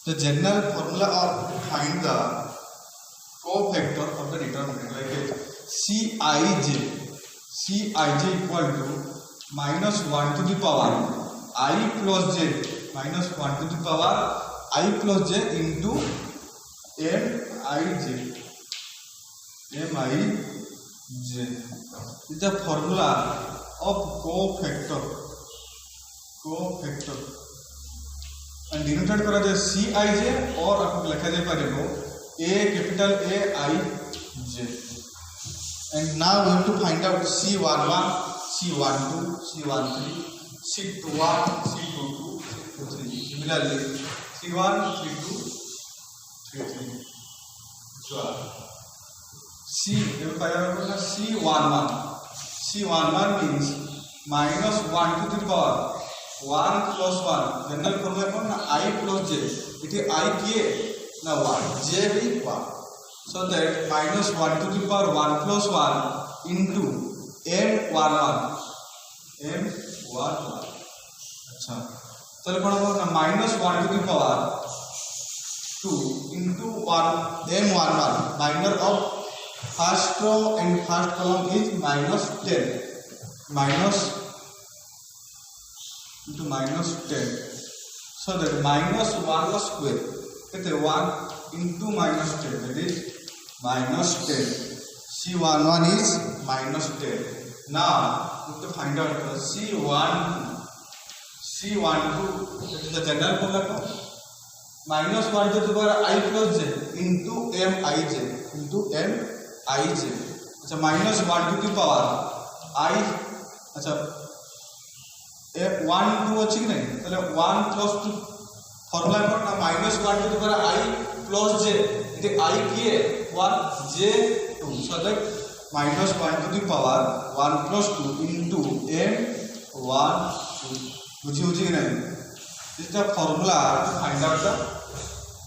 The general formula of find the cofactor of the determinant like Cij equal to minus 1 to the power I plus j minus 1 to the power I plus j into Mij. Is the formula of cofactor and denoted करा जाए Cij और आपको लिखा जाए पारेगो A capital A I J. And now we have to find out C11, C12, C13, C21, C22, C23. Similarly, C1, C2, C3. C11 means minus 1 to the power 1 plus 1. General formula कौन ना I plus j. इटे I किए ना 1, j भी 1. So that minus 1 to the power 1 plus 1 into m11. अच्छा चलो कौन होगा ना minus 1 to the power 2 into 1 m11. Minor of first row and first column is minus 10. Minus into minus 10. So that minus 1 square. That 1 into minus 10. That is minus 10. C11 is minus 10. Now we have to find out C12. That is the general formula. Minus 1 to the power I plus j into Mij. अच्छा minus 1 to the power I. अच्छा 1 2 अच्छी कि नहीं चलो 1 plus 2 formula कौन ना minus 1 to the power I plus j इटे I किए 1 j 2 so that minus 1 to the power 1 plus 2 into m1 बुझी कि नहीं. This is the formula to find out the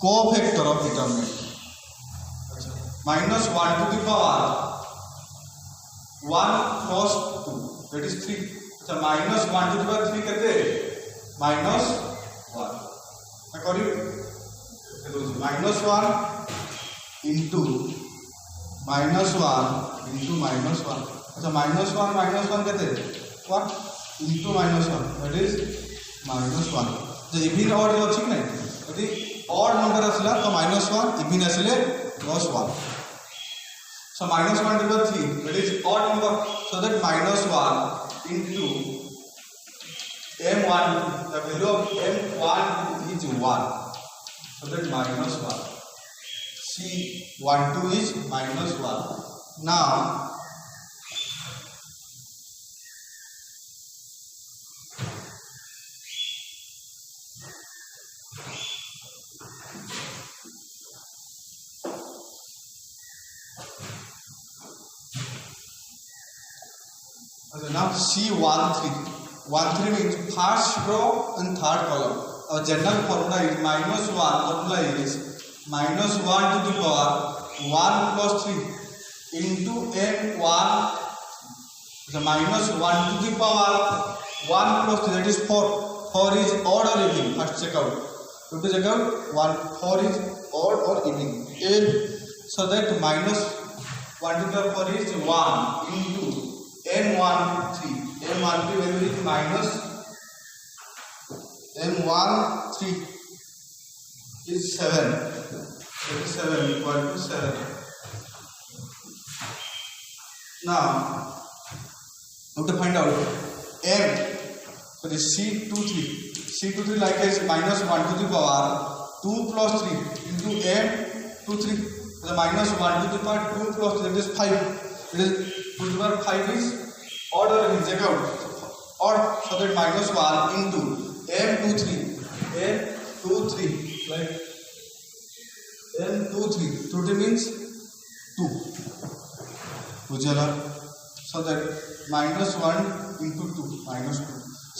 cofactor of determinant. Minus 1 to the power 1 plus 2 that is 3. So minus 1 to the power 3 कहते minus 1. मैं करी minus 1 into minus 1 into minus 1. अच्छा minus 1 कहते 1 into minus 1 that is minus 1. जो even odd जो अच्छी नहीं यदि ऑड नंबर असला तो minus 1 इवन असले plus 1. So minus 1 to the 3 that is odd number so that minus 1 into m1 the value of m1 is 1 so that minus 1 C12 is minus 1. Now C13 means first row and third column. Our general formula is minus 1. Formula is minus 1 to the power 1 plus 3 into m1. The minus 1 to the power 1 plus 3 that is 4. 4 is odd or even. First check out. You have to check out 4 is odd or even. So that minus 1 to the power is 1 into m13 value is minus m13 is 7. That is 7 equal to 7. Now we have to find out m for the C23 like is minus 1 to the power 2 plus 3 into m23. The minus 1 to the power 2 plus 3 that is 5. It is 2 to the power 5 is odd or even. Check out odd so that minus 1 into m23 like m23 means 2 बुझला so that minus 1 into 2 minus 2.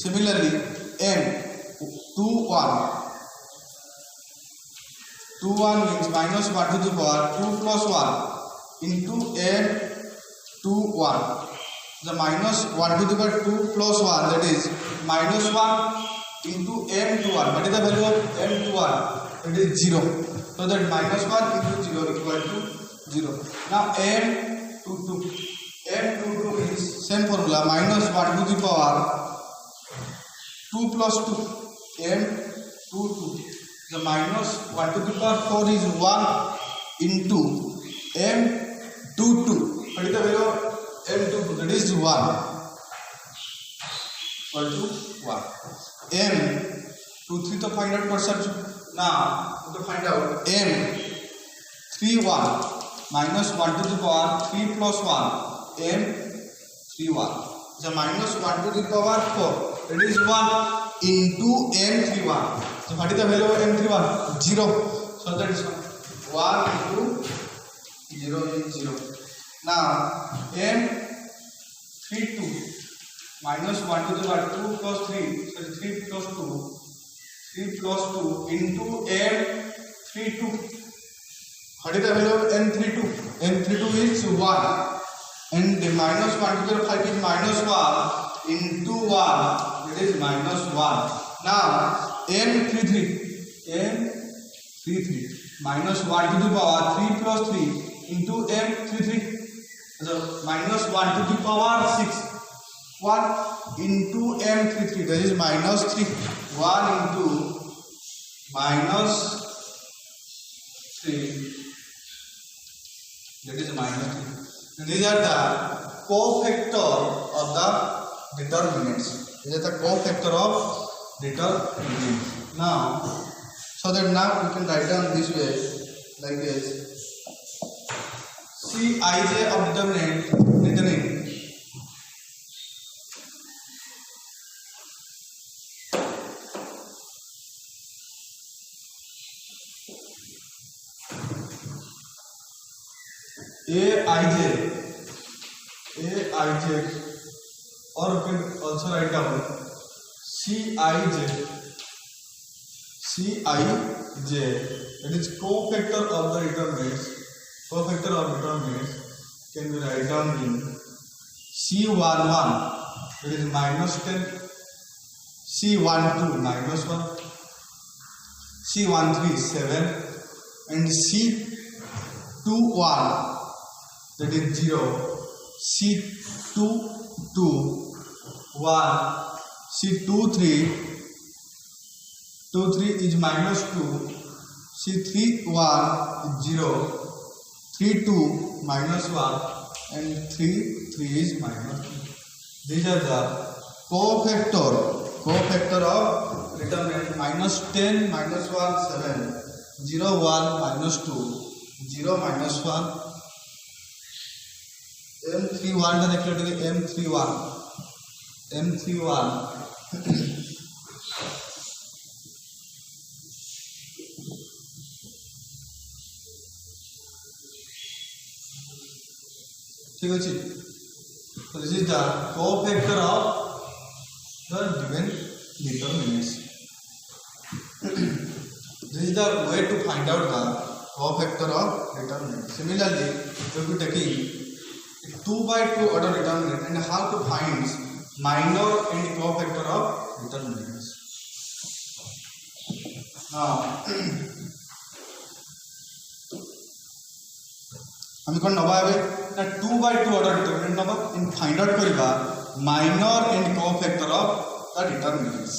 Similarly m21 means minus 1 to the power 2 plus 1 into m21. The minus 1 to the power 2 plus 1 that is minus 1 into m21. What is the value of m21? it is 0. So that minus 1 into 0 equal to 0. Now m22 is same formula, minus 1 to the power 2 plus 2, m22. The minus 1 to the power 4 is 1 into m22. What is the value of m22? That is 1 equal to 1. m23 to find out percent. Now to find out m31 minus 1 to the power 3 plus 1, m31. The minus 1 to the power 4, that is 1 into m31. So what is the value of m31? 0. So that is 1 into 0 is 0. Now m32 minus 1 to the power 2 plus 3, so 3 plus 2 into m32. What is the value of m32? m32 is 1 and the minus 1 to the 5 is minus 1 into 1, that is minus 1. Now m33 minus 1 to the power 3 plus 3 into m33, so minus 1 to the power 6, 1 into m33, that is minus 3. 1 into minus 3, that is minus 3. These are the cofactor of the determinants. These are the cofactor of determinants. Now, so that now we can write down this way, like this. Cij of determinant. Aij, or we can also write down Cij, that is cofactor of the determinants. Cofactor of determinants can be write down in C11, that is minus 10, C12 minus 1, C13 7, and C21, that is 0, C22 1, C23 is minus 2, C31 is 0, 32 minus 1, and 33 is minus 2. These are the cofactor of determinant. Minus 10 minus 1 7, 0 1 minus 2, 0 minus 1, m31 directly to m31 ठीक है। So this is the cofactor of the given determinants. This is the way to find out the cofactor of determinants. Similarly, we will be taking 2/2 order determinant and how to find minor and cofactor of determinants. Now, हम कौन नवा है ना 2/2 order determinant नवा इन find out करिबा minor and cofactor of the determinants.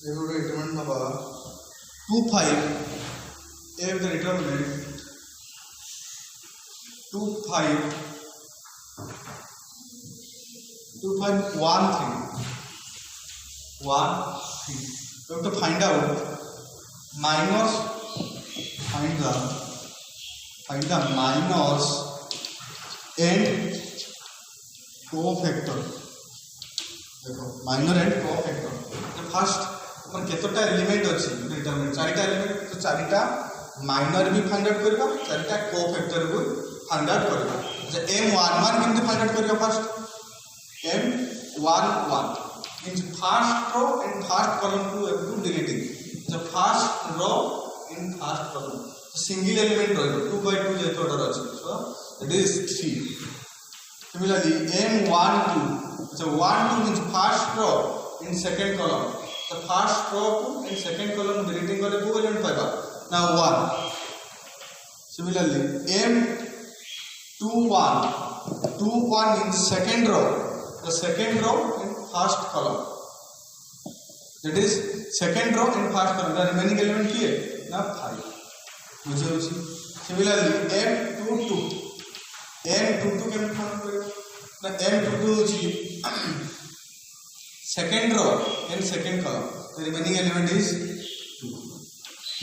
Determinant number 2 5 if the determinant 2 5 1 3 we have to find out minus find the minors and cofactor. देखो minor and cofactor. The first पर केतोटा element अछि determinant चारिटा element तो चारिटा minor भी find out करबा चारटा कोफैक्टर को फाइंड आउट करबा जे m11 केमती फाइंड आउट करबा फर्स्ट m11 means first row and first column to every deleting the first row in first column single element रहिबो 2 by 2 जेतो ऑर्डर अछि so it is 3 similarly m12 so 1 2 means first row in second column the first row in second column deleting kare ko element paiba now 1 similarly m21 in second row the second row in first column that is second row in first column the remaining element ki hai na 5 बुझे होछि similarly m22 केमती find करियो ना m22 होछि second row in second column the remaining element is 2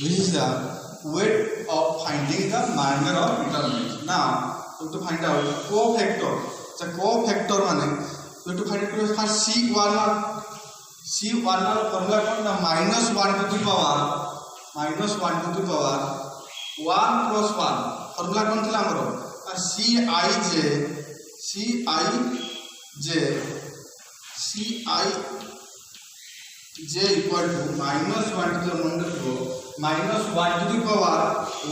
this is the way of finding the minor of determinant now we have to find out cofactor the cofactor माने we have to find it first c11 formula कौन ना -1 to the power 1 plus 1 formula कौन थिला हमरो और Cij equal to -1 to the number को -1 to the power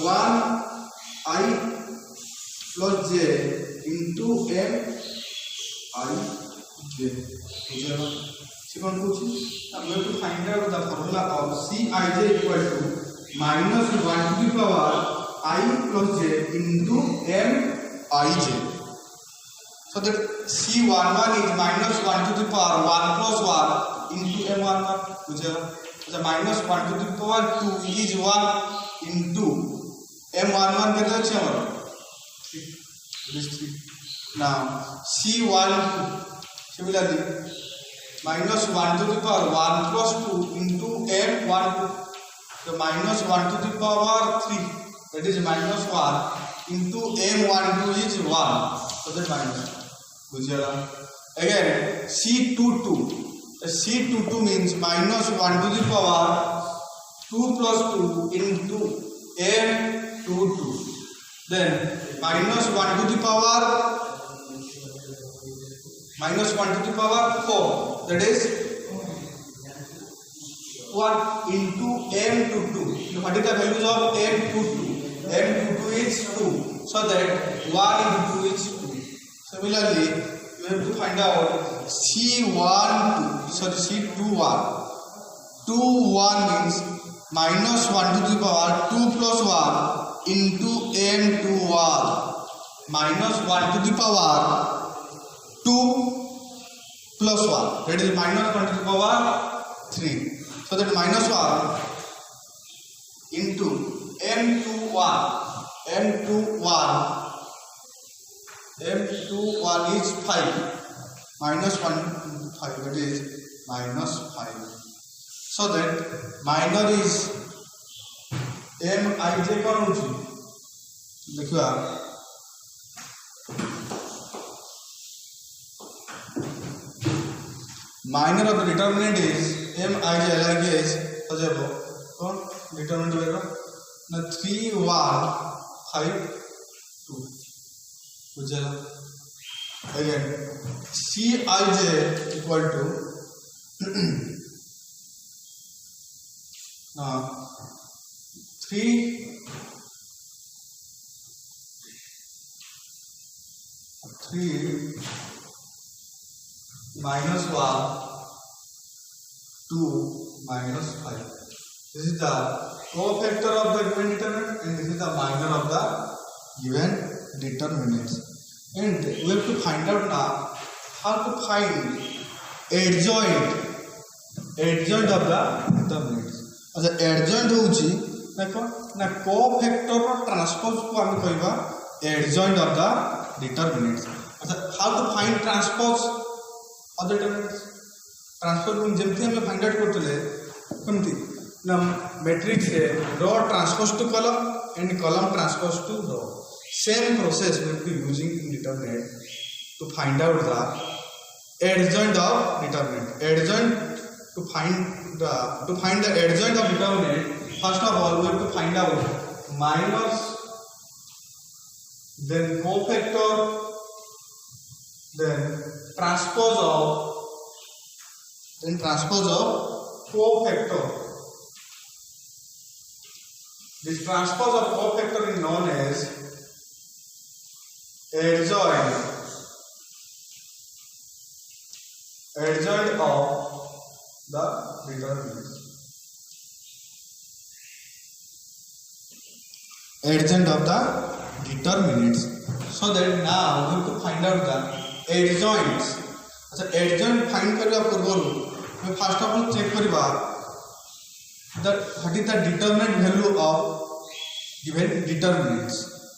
1 I plus j into m I j बुझलो सिकन पूछि अब we have to find out the formula of Cij equal to -1 to the power I plus j into m ij so that C11 is -1 to the power 1 plus 1 into m11 बुझलो so -1 to the power 2 is 1 into m11 केते अछि हमर 3 now C12 similarly -1 to the power 1 plus 2 into m12 so -1 to the power 3 that is -1 into m12 is 1 so that minus बुझिया again C22 C22 means -1 to the power 2 plus 2 into m22 then -1 to the power 4 that is 1 into m22 so what is the values of m22 m22 is 2 so that 1 into 2 is 2 similarly you have to find out C21 means -1 to the power 2 plus 1 into m21 -1 to the power 2 plus 1 that is -1 to the power 3 so that -1 into m21 is 5 -1 into 5 that is -5 so that minor is mij कौन होची देखियो minor of the determinant is mij like is हो जाबो कौन determinant होगा ना 3 1 5 2 बुझला again Cij equal to 3 minus 1 2 minus 5 this is the cofactor of the given determinant and this is the minor of the given determinants and we have to find out now how to find adjoint of the determinants अच्छा adjoint होउची देखो ना cofactor रो transpose को हम कहबा adjoint of the determinants अच्छा how to find transpose of the determinants transpose mean जेमती हम फाइंड आउट करतले केमती ना मैट्रिक्स से row transpose to column and column transpose to row same process we will be using in determinant to find out the adjoint of determinant to find the adjoint of determinant first of all we have to find out minus, then cofactor, then transpose of cofactor. This transpose of cofactor is known as adjoint of the determinants. Adjoint of the determinants. So that now we have to find out the adjoints. अच्छा adjoint find करने पूर्व मैं first of all check करिबा that what is the determinant value of given determinants.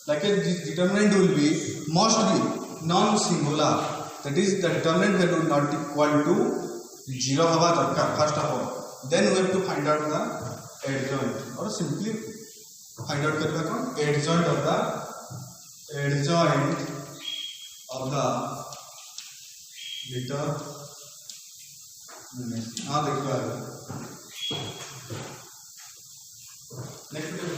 Like this determinant will be mostly non-singular. That is the determinant value not equal to 0 हवा दरकार first of all. Then we have to find out the adjoint or simply find out करिबा कौन adjoint of the determinant. हाँ देखो next